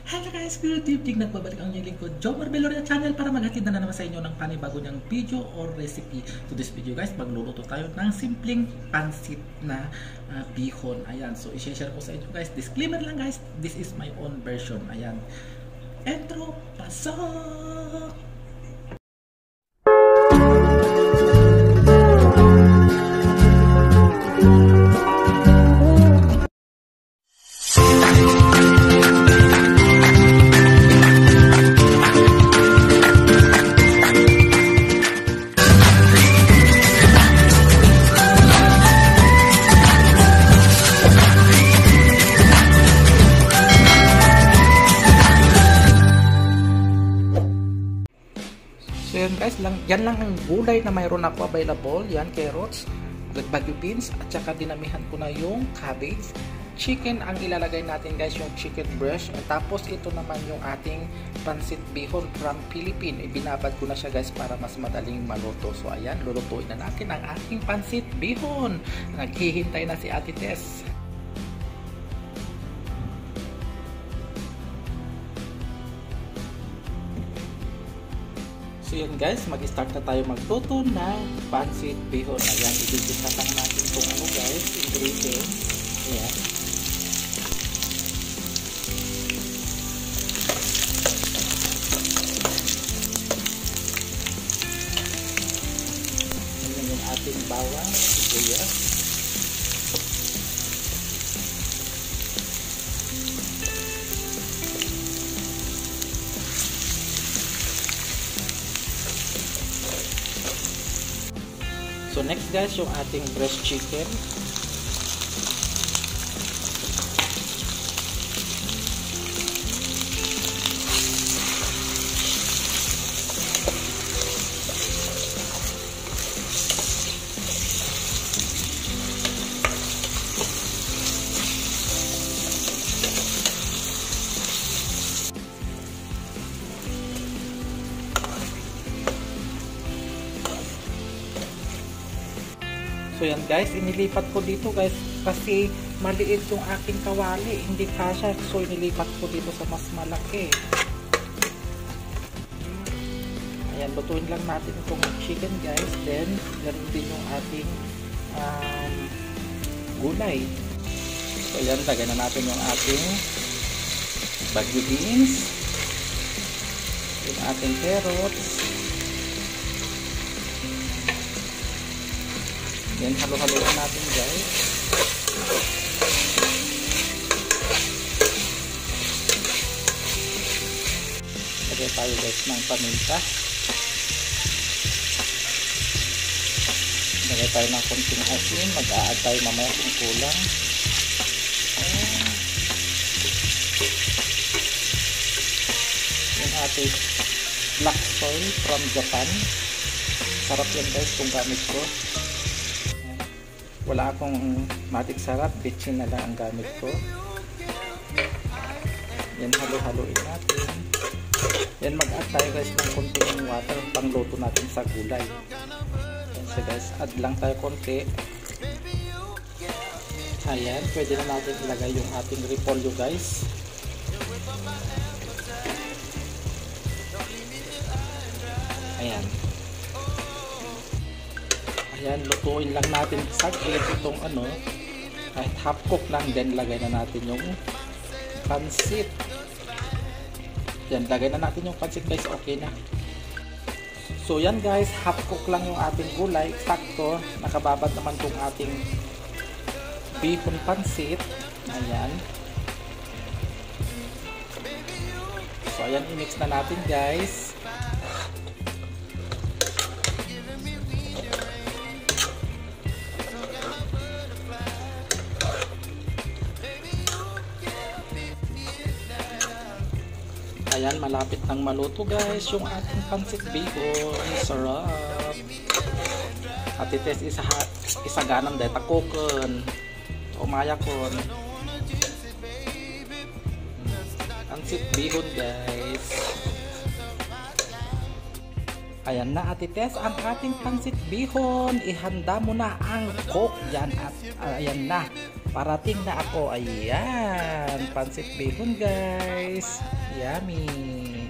Hello guys, good evening. Nagbabalik ang inyong lingkod, Jomar Beloria Channel, para maghatid na naman sa inyo ng panibago niyang video or recipe. To this video guys, magluluto tayo ng simpleng pansit na bihon. Ayan, so i-share ko sa inyo guys. Disclaimer lang guys, this is my own version. Ayan. Intro, pasok! So yan guys, yan lang ang gulay na mayroon ako available. Yan, carrots, bagu beans, at saka dinamihan ko na yung cabbage. Chicken ang ilalagay natin guys, yung chicken breast. At tapos ito naman yung ating pansit bihon from Philippines. Ibinabad ko na siya guys para mas madaling maluto. So ayan, lulutuin na natin ang ating pansit bihon. Naghihintay na si Ate Tess. So yun guys, mag-start na tayo magluto ng pansit bihon. Ayan, ibigisa lang natin itong ano guys, ingredients. Ayan. Ayan yung ating bawang, sibuyas. So next guys, yung ating breast chicken. So yan guys, inilipat ko dito guys kasi maliit yung aking kawali, hindi kasya. So inilipat ko dito sa mas malaki. Ayan, lutuin lang natin itong chicken guys. Then, ganoon din yung ating gulay. So yan, lagay na natin yung ating bagu beans, yung ating carrots. Yan, halo-halo natin guys. Lagay tayo guys ng paminta. Lagay tayo ng konting asin. Mag-a-add tayo mamaya kung kulang. Yung ating black soy from Japan. Sarap yan guys kung gamit ko. Wala akong matik sarap, bitchin na lang ang gamit ko. Yan, halo-haloin natin. Yan, mag-add tayo guys ng konting water pang luto natin sa gulay. Yan, so guys, add lang tayo konti. Ayan, pwede na natin ilagay yung ating repolyo guys. Ayan. Ayan, lutuin lang natin saglit itong ano, kahit half cook lang, then lagay na natin yung pansit. Yan, lagay na natin yung pansit guys, okay na. So yan guys, half cook lang yung ating gulay, sakto, nakababad naman itong ating bihon pansit. Ayan. So ayan, i-mix na natin guys. Ayan, malapit nang maluto guys yung ating pansit bihon. Sarap. Ate Tess isa ganam dahil takokon. Umaya kon. Pansit bihon guys. Ayan na Ate Tess, ang ating pansit bihon. Ihanda mo na ang coke dyan at ayan na. Parating na ako. Ayan. Pansit bihon guys. Yummy.